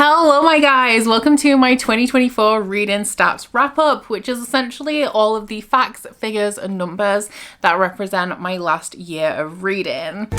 Hello my guys, welcome to my 2024 reading stats wrap up, which is essentially all of the facts, figures and numbers that represent my last year of reading.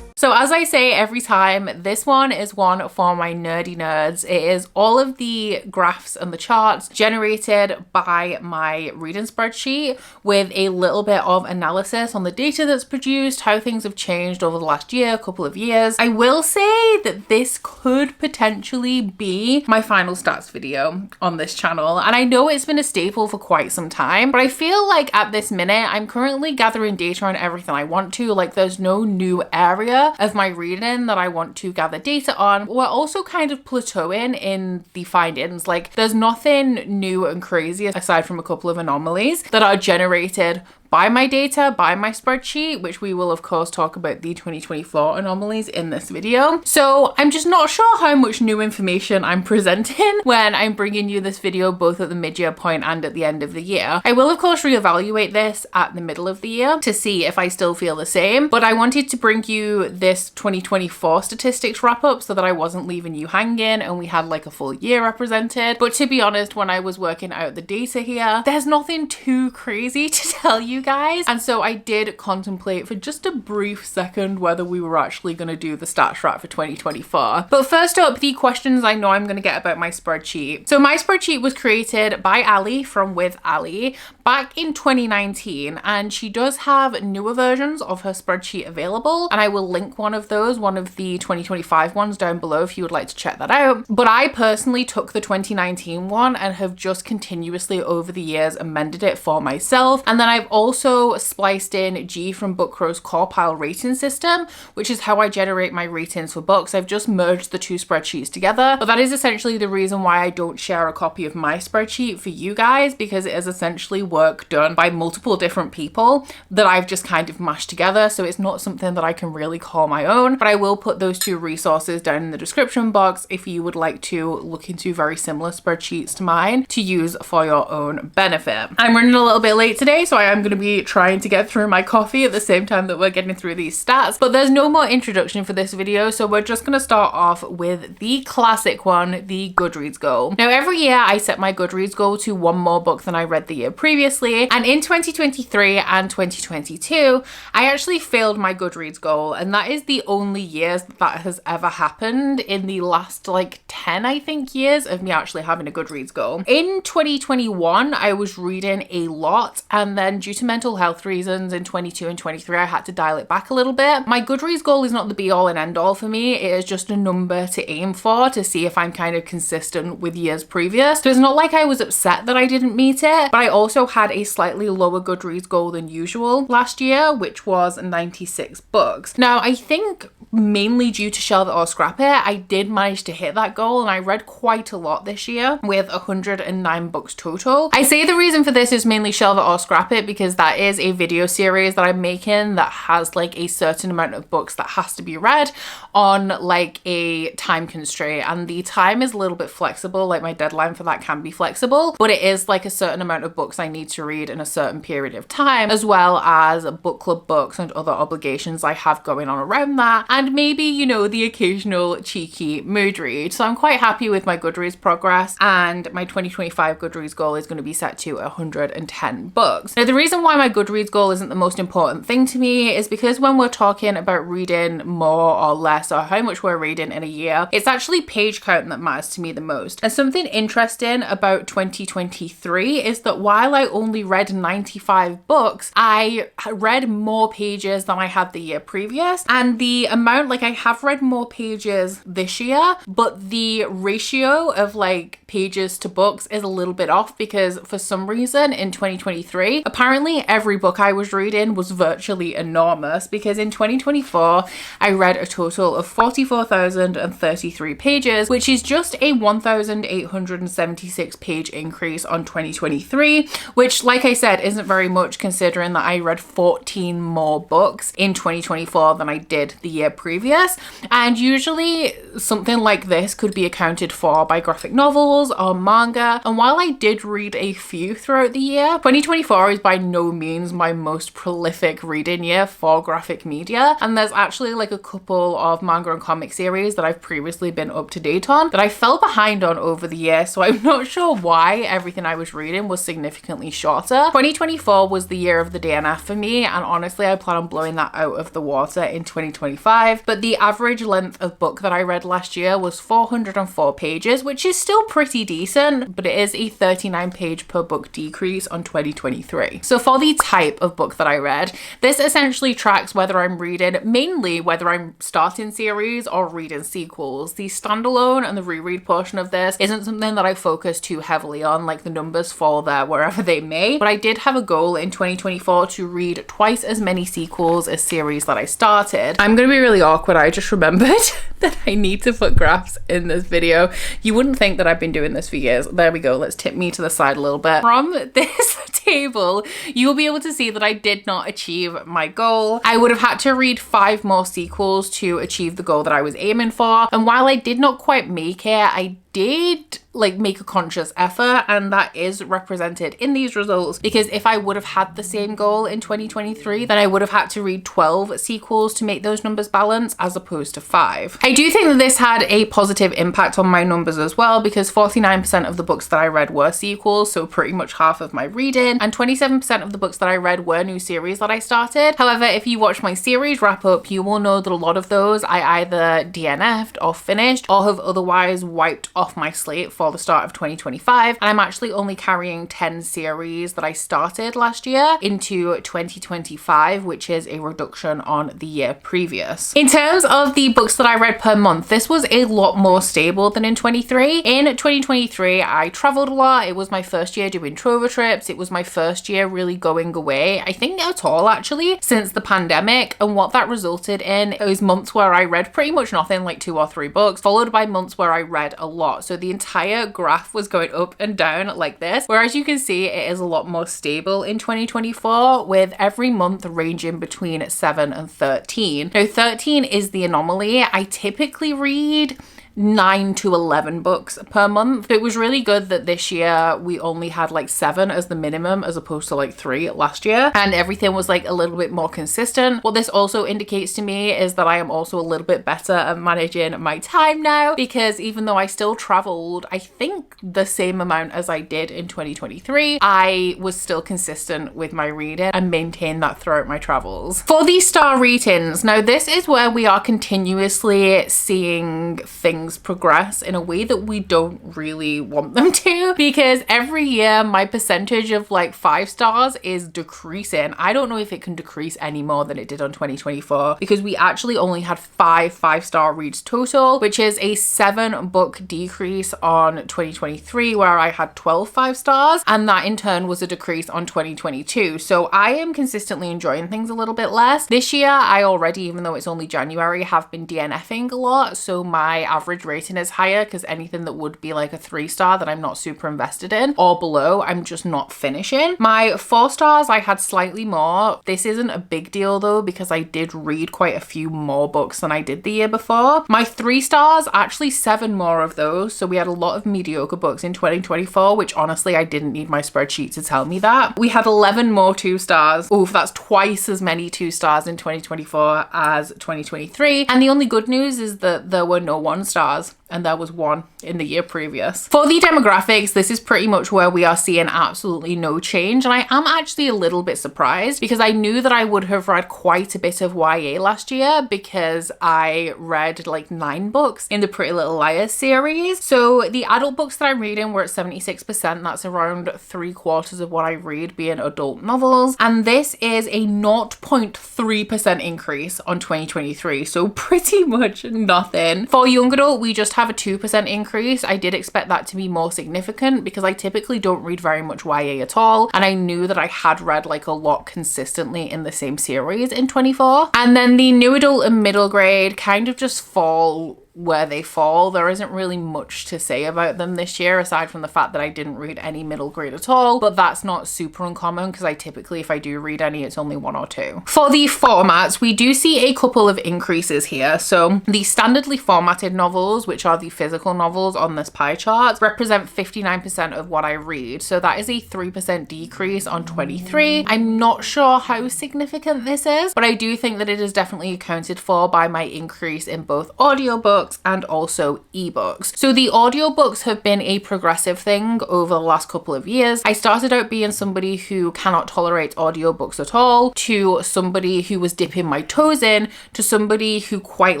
So as I say every time, this one is one for my nerdy nerds. It is all of the graphs and the charts generated by my reading spreadsheet with a little bit of analysis on the data that's produced, how things have changed over the last year, couple of years. I will say that this could potentially be my final stats video on this channel. And I know it's been a staple for quite some time, but I feel like at this minute, I'm currently gathering data on everything I want to. Like there's no new area of my reading that I want to gather data on. We're also kind of plateauing in the findings. Like there's nothing new and crazy aside from a couple of anomalies that are generated by my data, by my spreadsheet, which we will of course talk about the 2024 anomalies in this video. So I'm just not sure how much new information I'm presenting when I'm bringing you this video both at the mid-year point and at the end of the year. I will of course reevaluate this at the middle of the year to see if I still feel the same, but I wanted to bring you this 2024 statistics wrap up so that I wasn't leaving you hanging and we had like a full year represented. But to be honest, when I was working out the data here, there's nothing too crazy to tell you guys, and so I did contemplate for just a brief second whether we were actually going to do the stats wrap for 2024. But first up, the questions I know I'm going to get about my spreadsheet. So my spreadsheet was created by Ali from With Ali back in 2019, and she does have newer versions of her spreadsheet available, and I will link one of those, one of the 2025 ones down below if you would like to check that out. But I personally took the 2019 one and have just continuously over the years amended it for myself, and then I've also spliced in G from Book Crow's core pile rating system, which is how I generate my ratings for books. I've just merged the two spreadsheets together, but that is essentially the reason why I don't share a copy of my spreadsheet for you guys, because it is essentially work done by multiple different people that I've just kind of mashed together. So it's not something that I can really call my own, but I will put those two resources down in the description box if you would like to look into very similar spreadsheets to mine to use for your own benefit. I'm running a little bit late today, so I am going to be trying to get through my coffee at the same time that we're getting through these stats, but there's no more introduction for this video, so we're just going to start off with the classic one, the Goodreads goal. Now every year I set my Goodreads goal to one more book than I read the year previously, and in 2023 and 2022 I actually failed my Goodreads goal, and that is the only years that has ever happened in the last like 10 I think years of me actually having a Goodreads goal. In 2021 I was reading a lot, and then due to mental health reasons in 22 and 23 I had to dial it back a little bit. My Goodreads goal is not the be all and end all for me. It is just a number to aim for to see if I'm kind of consistent with years previous. So it's not like I was upset that I didn't meet it, but I also had a slightly lower Goodreads goal than usual last year, which was 96 books. Now I think mainly due to Shelve It or Scrap It, I did manage to hit that goal, and I read quite a lot this year with 109 books total. I say the reason for this is mainly Shelve It or Scrap It because that is a video series that I'm making that has like a certain amount of books that has to be read on like a time constraint, and the time is a little bit flexible. Like my deadline for that can be flexible, but it is like a certain amount of books I need to read in a certain period of time, as well as book club books and other obligations I have going on around that, and maybe, you know, the occasional cheeky mood read. So I'm quite happy with my Goodreads progress, and my 2025 Goodreads goal is going to be set to 110 books. Now the reason why my Goodreads goal isn't the most important thing to me is because when we're talking about reading more or less or how much we're reading in a year, it's actually page count that matters to me the most. And something interesting about 2023 is that while I only read 95 books, I read more pages than I had the year previous, and the amount, like I have read more pages this year, but the ratio of like pages to books is a little bit off because for some reason in 2023 apparently every book I was reading was virtually enormous, because in 2024 I read a total of 44,033 pages, which is just a 1,876 page increase on 2023, which like I said isn't very much considering that I read 14 more books in 2024 than I did the year previous. And usually something like this could be accounted for by graphic novels or manga. And while I did read a few throughout the year, 2024 is by no means my most prolific reading year for graphic media. And there's actually like a couple of manga and comic series that I've previously been up to date on that I fell behind on over the year. So I'm not sure why everything I was reading was significantly shorter. 2024 was the year of the DNF for me, and honestly I plan on blowing that out of the water in 2025. But the average length of book that I read last year was 404 pages, which is still pretty decent, but it is a 39 page per book decrease on 2023. So for the type of book that I read, this essentially tracks whether I'm reading, mainly whether I'm starting series or reading sequels. The standalone and the reread portion of this isn't something that I focus too heavily on, like the numbers fall there wherever they may, but I did have a goal in 2024 to read twice as many sequels as series that I started. I'm gonna be really awkward. I just remembered that I need to put graphs in this video. You wouldn't think that I've been doing this for years. There we go. Let's tip me to the side a little bit. From this table, you will be able to see that I did not achieve my goal. I would have had to read 5 more sequels to achieve the goal that I was aiming for. And while I did not quite make it, I did make a conscious effort, and that is represented in these results, because if I would have had the same goal in 2023, then I would have had to read 12 sequels to make those numbers balance as opposed to 5. I do think that this had a positive impact on my numbers as well, because 49% of the books that I read were sequels, so pretty much half of my reading, and 27% of the books that I read were new series that I started. However, if you watch my series wrap up, you will know that a lot of those I either DNF'd or finished or have otherwise wiped off my slate for the start of 2025, and I'm actually only carrying 10 series that I started last year into 2025, which is a reduction on the year previous. In terms of the books that I read per month, this was a lot more stable than in 23. In 2023, I traveled a lot. It was my first year doing Trover trips. It was my first year really going away, I think at all actually, since the pandemic, and what that resulted in is months where I read pretty much nothing, like 2 or 3 books, followed by months where I read a lot. So the entire graph was going up and down like this, whereas you can see it is a lot more stable in 2024, with every month ranging between 7 and 13. Now 13 is the anomaly. I typically read 9 to 11 books per month. It was really good that this year we only had 7 as the minimum as opposed to 3 last year, and everything was a little bit more consistent. What this also indicates to me is that I am also a little bit better at managing my time now, because even though I still traveled, I think the same amount as I did in 2023, I was still consistent with my reading and maintained that throughout my travels. For the star ratings, now this is where we are continuously seeing things progress in a way that we don't really want them to, because every year my percentage of 5 stars is decreasing. I don't know if it can decrease any more than it did on 2024, because we actually only had 5 5-star reads total, which is a 7 book decrease on 2023 where I had 12 5 stars, and that in turn was a decrease on 2022. So I am consistently enjoying things a little bit less. This year I already, even though it's only January, have been DNFing a lot, so my average rating is higher, because anything that would be a 3-star that I'm not super invested in or below, I'm just not finishing. My 4 stars I had slightly more. This isn't a big deal though, because I did read quite a few more books than I did the year before. My 3 stars, actually 7 more of those, so we had a lot of mediocre books in 2024, which honestly I didn't need my spreadsheet to tell me that. We had 11 more 2 stars. Oof, that's twice as many 2 stars in 2024 as 2023, and the only good news is that there were no 1 stars, and there was 1 in the year previous. For the demographics, this is pretty much where we are seeing absolutely no change, and I am actually a little bit surprised, because I knew that I would have read quite a bit of YA last year, because I read 9 books in the Pretty Little Liars series. So the adult books that I'm reading were at 76%. That's around 3/4 of what I read being adult novels, and this is a 0.3% increase on 2023, so pretty much nothing. For young adult, we just have a 2% increase. I did expect that to be more significant, because I typically don't read very much YA at all, and I knew that I had read a lot consistently in the same series in 24. And then the new adult and middle grade kind of just fall where they fall. There isn't really much to say about them this year, aside from the fact that I didn't read any middle grade at all, but that's not super uncommon because I typically, if I do read any, it's only one or two. For the formats, we do see a couple of increases here. So the standardly formatted novels, which are the physical novels on this pie chart, represent 59% of what I read. So that is a 3% decrease on 23. I'm not sure how significant this is, but I do think that it is definitely accounted for by my increase in both audiobooks and also ebooks. So the audiobooks have been a progressive thing over the last couple of years. I started out being somebody who cannot tolerate audiobooks at all, to somebody who was dipping my toes in, to somebody who quite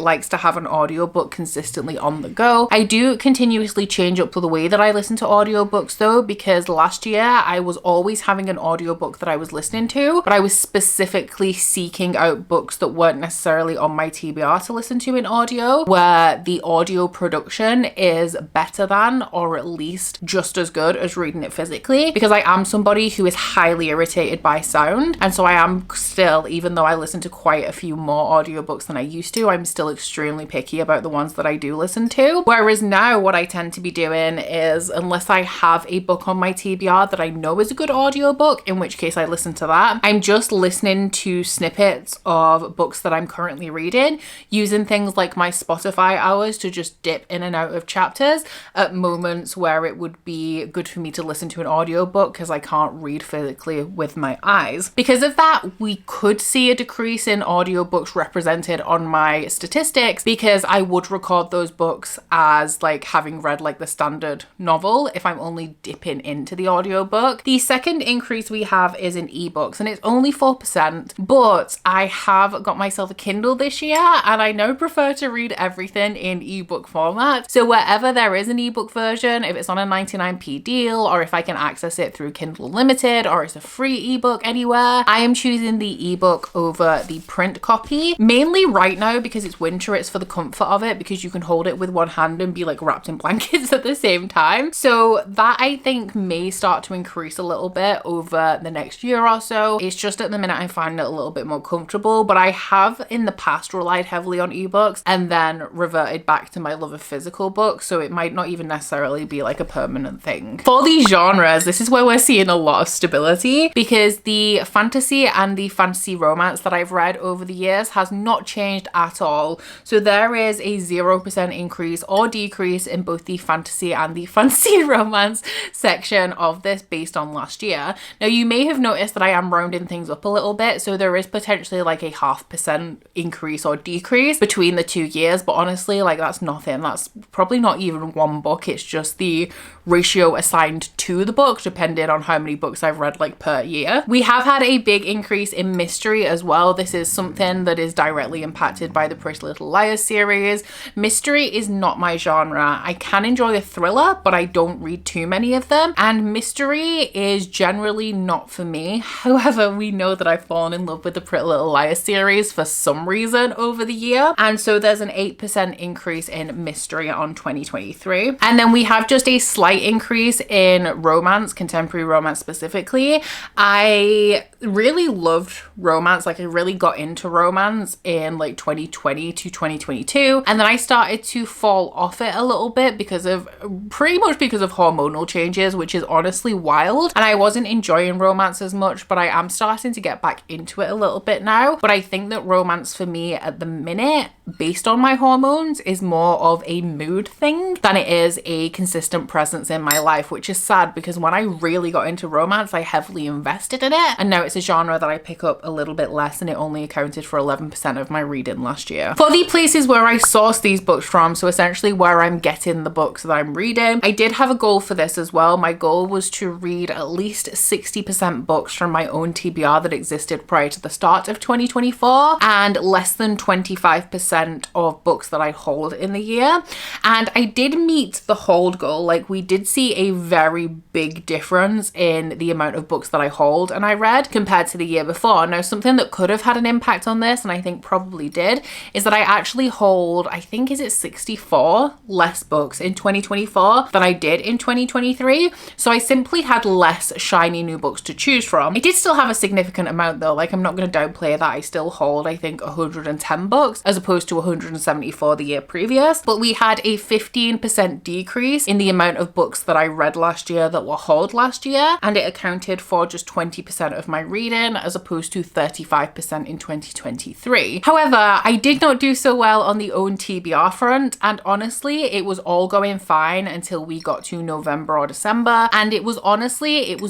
likes to have an audiobook consistently on the go. I do continuously change up the way that I listen to audiobooks though, because last year I was always having an audiobook that I was listening to, but I was specifically seeking out books that weren't necessarily on my TBR to listen to in audio, where the audio production is better than, or at least just as good as reading it physically, because I am somebody who is highly irritated by sound. And so I am still, even though I listen to quite a few more audiobooks than I used to, I'm still extremely picky about the ones that I do listen to. Whereas now what I tend to be doing is, unless I have a book on my TBR that I know is a good audiobook, in which case I listen to that, I'm just listening to snippets of books that I'm currently reading, using things like my Spotify hours to just dip in and out of chapters at moments where it would be good for me to listen to an audiobook because I can't read physically with my eyes. Because of that, we could see a decrease in audiobooks represented on my statistics, because I would record those books as like having read like the standard novel if I'm only dipping into the audiobook. The second increase we have is in ebooks, and it's only 4%, but I have got myself a Kindle this year and I now prefer to read everything in ebook format. So wherever there is an ebook version, if it's on a 99p deal, or if I can access it through Kindle Limited, or it's a free ebook anywhere, I am choosing the ebook over the print copy. Mainly right now because it's winter, it's for the comfort of it, because you can hold it with one hand and be like wrapped in blankets at the same time. So that I think may start to increase a little bit over the next year or so. It's just at the minute I find it a little bit more comfortable, but I have in the past relied heavily on ebooks and then reverted back to my love of physical books, so it might not even necessarily be like a permanent thing. For the genres, this is where we're seeing a lot of stability, because the fantasy and the fantasy romance that I've read over the years has not changed at all. So there is a 0% increase or decrease in both the fantasy and the fantasy romance section of this based on last year. Now you may have noticed that I am rounding things up a little bit, so there is potentially like a 0.5% increase or decrease between the 2 years, but honestly, like that's nothing. That's probably not even one book. It's just the ratio assigned to the book depending on how many books I've read like per year. We have had a big increase in mystery as well. This is something that is directly impacted by the Pretty Little Liars series. Mystery is not my genre. I can enjoy a thriller, but I don't read too many of them, and mystery is generally not for me. However, we know that I've fallen in love with the Pretty Little Liars series for some reason over the year, and so there's an 8% increase in mystery on 2023. And then we have just a slight increase in romance, contemporary romance specifically. I really loved romance, like I really got into romance in like 2020 to 2022, and then I started to fall off it a little bit because of pretty much because of hormonal changes, which is honestly wild, and I wasn't enjoying romance as much, but I am starting to get back into it a little bit now. But I think that romance for me at the minute, based on my hormones, is more of a mood thing than it is a consistent presence in my life, which is sad because when I really got into romance, I heavily invested in it, and now it's a genre that I pick up a little bit less, and it only accounted for 11% of my reading last year. For the places where I source these books from, so essentially where I'm getting the books that I'm reading, I did have a goal for this as well. My goal was to read at least 60% books from my own TBR that existed prior to the start of 2024, and less than 25% of books that I hold in the year. And I did meet the hold goal. Like, we did see a very big difference in the amount of books that I hold and I read compared to the year before. Now, something that could have had an impact on this, and I think probably did, is that I actually hold, I think, is it 64 less books in 2024 than I did in 2023. So I simply had less shiny new books to choose from. I did still have a significant amount though. Like, I'm not going to downplay that. I still hold, I think, 110 books as opposed to 174 the year previous, but we had a 15% decrease in the amount of books that I read last year that were hauled last year, and it accounted for just 20% of my reading as opposed to 35% in 2023. However, I did not do so well on the own TBR front, and honestly, it was all going fine until we got to November or December, and it was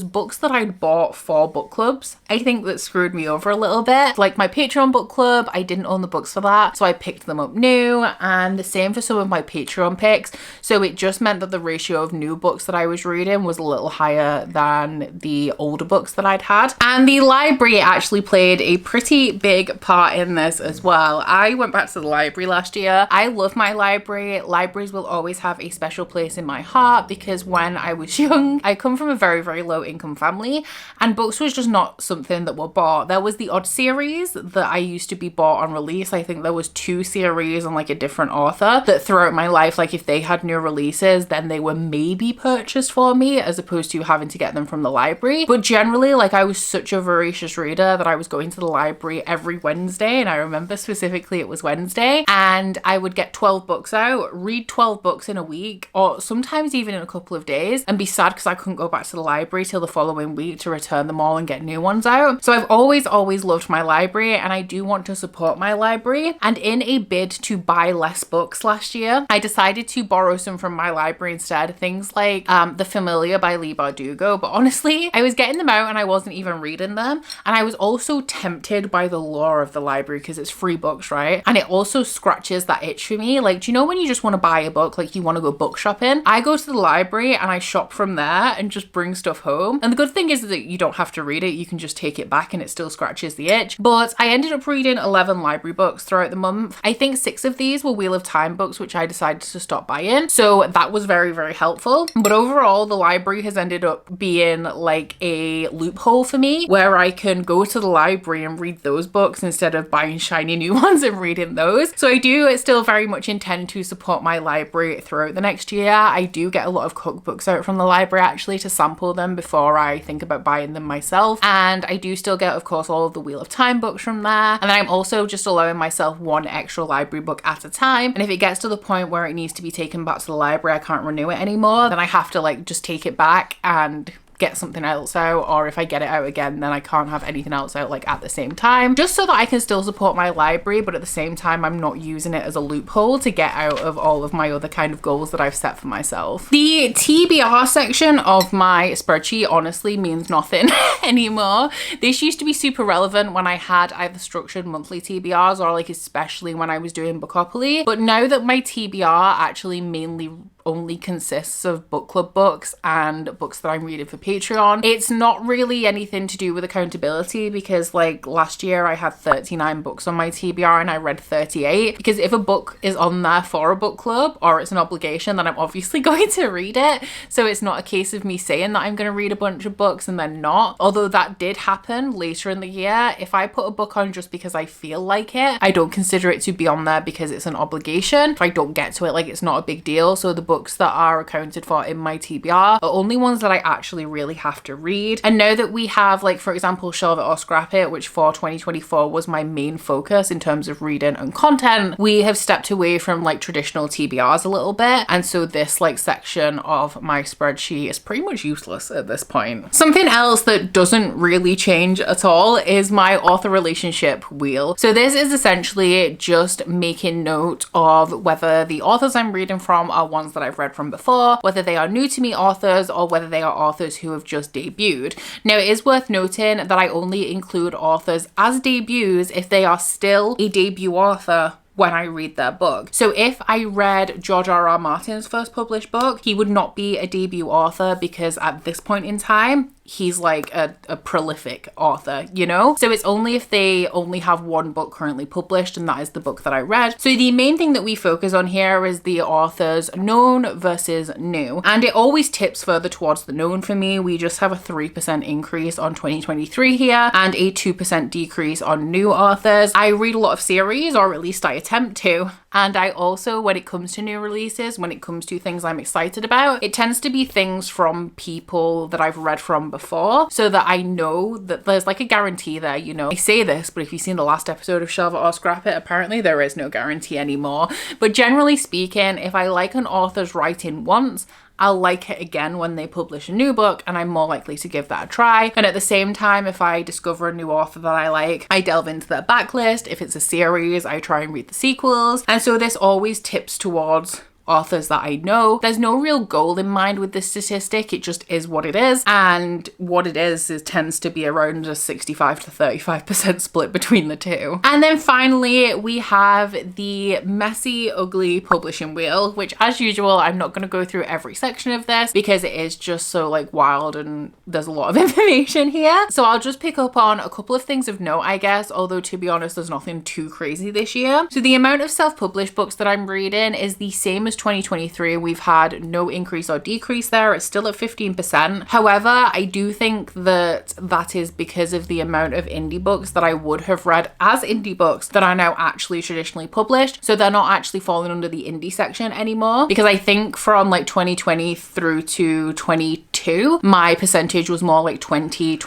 books that I'd bought for book clubs, I think, that screwed me over a little bit. Like my Patreon book club, I didn't own the books for that, so I picked them up new, and the same for some of my Patreon picks, so it just meant that the ratio of new books that I was reading was a little higher than the older books that I'd had. And the library actually played a pretty big part in this as well. I went back to the library last year. I love my library. Libraries will always have a special place in my heart because when I was young, I come from a very, very low income family, and books was just not something that were bought. There was the odd series that I used to be bought on release. I think there was 2 series on like a different author that throughout my life, like if they had new releases, then they were maybe purchased for me as opposed to having to get them from the library. But generally, like I was such a voracious reader that I was going to the library every Wednesday, and I remember specifically it was Wednesday, and I would get 12 books out, read 12 books in a week, or sometimes even in a couple of days, and be sad because I couldn't go back to the library till the following week to return them all and get new ones out. So I've always loved my library, and I do want to support my library. And in a bid to buy less books last year, I decided to borrow some from my library instead. Things like The Familiar by Leigh Bardugo, but honestly, I was getting them out and I wasn't even reading them. And I was also tempted by the lure of the library because it's free books, right? And it also scratches that itch for me. Like, do you know when you just want to buy a book, like you want to go book shopping? I go to the library and I shop from there and just bring stuff home. And the good thing is that you don't have to read it. You can just take it back and it still scratches the itch. But I ended up reading 11 library books throughout the month. I think 6 of these were Wheel of Time books, which I decided to stop buying. So that was very, very helpful. But overall, the library has ended up being like a loophole for me where I can go to the library and read those books instead of buying shiny new ones and reading those. So I do still very much intend to support my library throughout the next year. I do get a lot of cookbooks out from the library actually to sample them before I think about buying them myself. And I do still get, of course, all of the Wheel of Time books from there. And then I'm also just allowing myself 1 extra library book at a time. And if it gets to the point where it needs to be taken back to the library, I can't renew it anymore, then I have to like just take it back and get something else out, or if I get it out again, then I can't have anything else out like at the same time, just so that I can still support my library, but at the same time I'm not using it as a loophole to get out of all of my other kind of goals that I've set for myself. The TBR section of my spreadsheet honestly means nothing anymore. This used to be super relevant when I had either structured monthly TBRs or like especially when I was doing Bookopoly, but now that my TBR actually mainly only consists of book club books and books that I'm reading for Patreon, it's not really anything to do with accountability, because like last year I had 39 books on my TBR and I read 38, because if a book is on there for a book club or it's an obligation, then I'm obviously going to read it. So it's not a case of me saying that I'm going to read a bunch of books and then not, although that did happen later in the year. If I put a book on just because I feel like it, I don't consider it to be on there because it's an obligation. If I don't get to it, like it's not a big deal. So the books that are accounted for in my TBR are only ones that I actually really have to read. And now that we have, like, for example, Shelve It or Scrap It, which for 2024 was my main focus in terms of reading and content, we have stepped away from like traditional TBRs a little bit. And so this like section of my spreadsheet is pretty much useless at this point. Something else that doesn't really change at all is my author relationship wheel. So this is essentially just making note of whether the authors I'm reading from are ones that I've read from before, whether they are new to me authors, or whether they are authors who have just debuted. Now, it is worth noting that I only include authors as debuts if they are still a debut author when I read their book. So if I read George R.R. Martin's first published book, he would not be a debut author because at this point in time, he's like a prolific author, you know? So it's only if they only have one book currently published, and that is the book that I read. So the main thing that we focus on here is the authors known versus new. And it always tips further towards the known for me. We just have a 3% increase on 2023 here and a 2% decrease on new authors. I read a lot of series, or at least I attempt to. And I also, when it comes to new releases, when it comes to things I'm excited about, it tends to be things from people that I've read from before, before, so that I know that there's like a guarantee there, you know. I say this, but if you've seen the last episode of Shelve It or Scrap It, apparently there is no guarantee anymore. But generally speaking, if I like an author's writing once, I'll like it again when they publish a new book, and I'm more likely to give that a try. And at the same time, if I discover a new author that I like, I delve into their backlist. If it's a series, I try and read the sequels. And so this always tips towards authors that I know. There's no real goal in mind with this statistic. It just is what it is. And what it is tends to be around a 65 to 35% split between the two. And then finally, we have the messy, ugly publishing wheel, which as usual, I'm not going to go through every section of this because it is just so like wild and there's a lot of information here. So I'll just pick up on a couple of things of note, I guess, although to be honest, there's nothing too crazy this year. So the amount of self-published books that I'm reading is the same as 2023. We've had no increase or decrease there. It's still at 15%. However, I do think that that is because of the amount of indie books that I would have read as indie books that are now actually traditionally published. So they're not actually falling under the indie section anymore, because I think from like 2020 through to 22, my percentage was more like 20-25%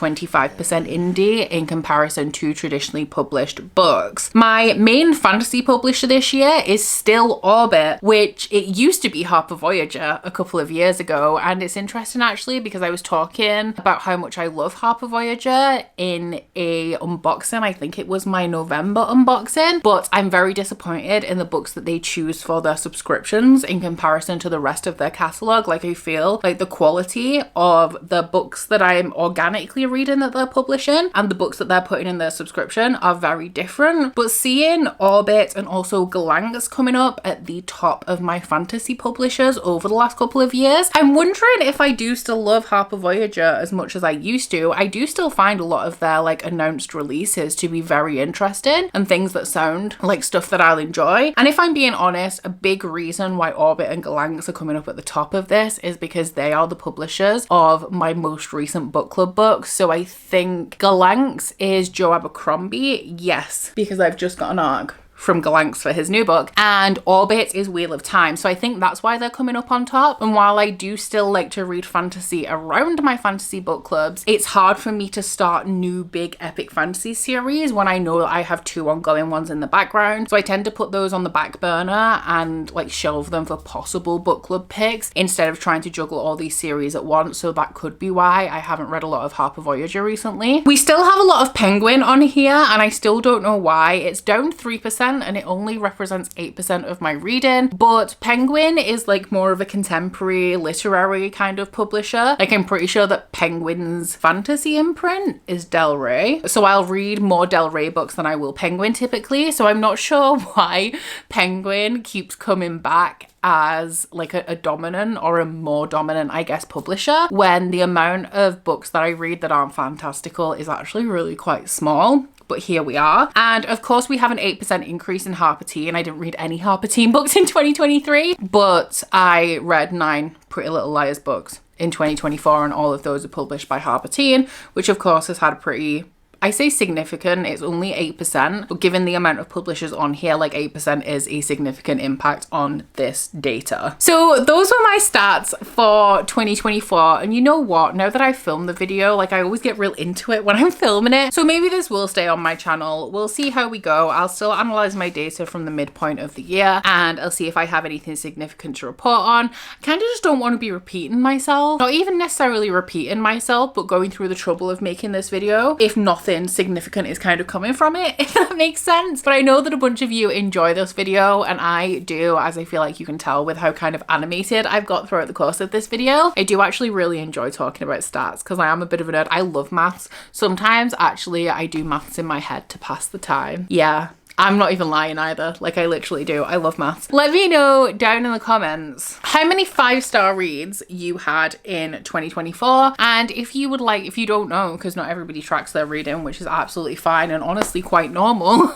indie in comparison to traditionally published books. My main fantasy publisher this year is still Orbit, which it used to be Harper Voyager a couple of years ago. And it's interesting actually because I was talking about how much I love Harper Voyager in a unboxing. I think it was my November unboxing, but I'm very disappointed in the books that they choose for their subscriptions in comparison to the rest of their catalog. Like I feel like the quality of the books that I'm organically reading that they're publishing and the books that they're putting in their subscription are very different. But seeing Orbit and also Galang's coming up at the top of my fantasy publishers over the last couple of years, I'm wondering if I do still love Harper Voyager as much as I used to. I do still find a lot of their like announced releases to be very interesting and things that sound like stuff that I'll enjoy. And if I'm being honest, a big reason why Orbit and Galang's are coming up at the top of this is because they are the publishers of my most recent book club books. So I think Galang's is Joe Abercrombie, yes, because I've just got an ARC from Galang's for his new book, and Orbit is Wheel of Time. So I think that's why they're coming up on top. And while I do still like to read fantasy around my fantasy book clubs, it's hard for me to start new big epic fantasy series when I know that I have two ongoing ones in the background. So I tend to put those on the back burner and like shelve them for possible book club picks instead of trying to juggle all these series at once. So that could be why I haven't read a lot of Harper Voyager recently. We still have a lot of Penguin on here, and I still don't know why. It's down 3% and it only represents 8% of my reading, but Penguin is like more of a contemporary literary kind of publisher. Like I'm pretty sure that Penguin's fantasy imprint is Del Rey, so I'll read more Del Rey books than I will Penguin typically. So I'm not sure why Penguin keeps coming back as like a dominant or a more dominant, I guess, publisher when the amount of books that I read that aren't fantastical is actually really quite small. But here we are. And of course we have an 8% increase in Harper Teen. I didn't read any Harper Teen books in 2023, but I read 9 Pretty Little Liars books in 2024, and all of those are published by Harper Teen, which of course has had a pretty, I say significant, it's only 8%, but given the amount of publishers on here, like 8% is a significant impact on this data. So those were my stats for 2024. And you know what? Now that I've filmed the video, like I always get real into it when I'm filming it. So maybe this will stay on my channel. We'll see how we go. I'll still analyze my data from the midpoint of the year, and I'll see if I have anything significant to report on. I kind of just don't want to be repeating myself. Not even necessarily repeating myself, but going through the trouble of making this video, if nothing significant is kind of coming from it, if that makes sense. But I know that a bunch of you enjoy this video, and I do, as I feel like you can tell with how kind of animated I've got throughout the course of this video. I do actually really enjoy talking about stats because I am a bit of a nerd. I love maths. Sometimes actually I do maths in my head to pass the time. Yeah. I'm not even lying either. Like I literally do. I love maths. Let me know down in the comments how many 5-star reads you had in 2024. And if you would like, if you don't know, because not everybody tracks their reading, which is absolutely fine and honestly quite normal.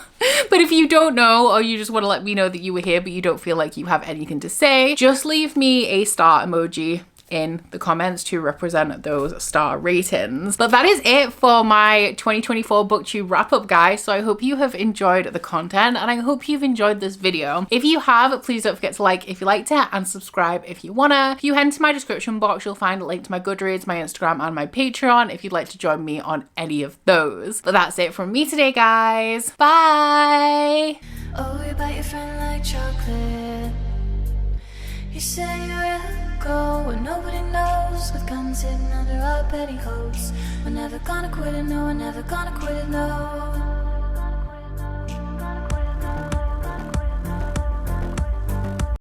But if you don't know, or you just want to let me know that you were here but you don't feel like you have anything to say, just leave me a star emoji in the comments to represent those star ratings. But that is it for my 2024 booktube wrap up, guys. So I hope you have enjoyed the content and I hope you've enjoyed this video. If you have, please don't forget to like if you liked it and subscribe if you wanna. If you head into my description box, you'll find a link to my Goodreads, my Instagram and my Patreon if you'd like to join me on any of those. But that's it from me today, guys. Bye. Oh, you bite your friend like chocolate. You say you're a go and nobody knows. With guns hidden under our petticoats. We're never gonna quit it, no, we're never gonna quit it, no.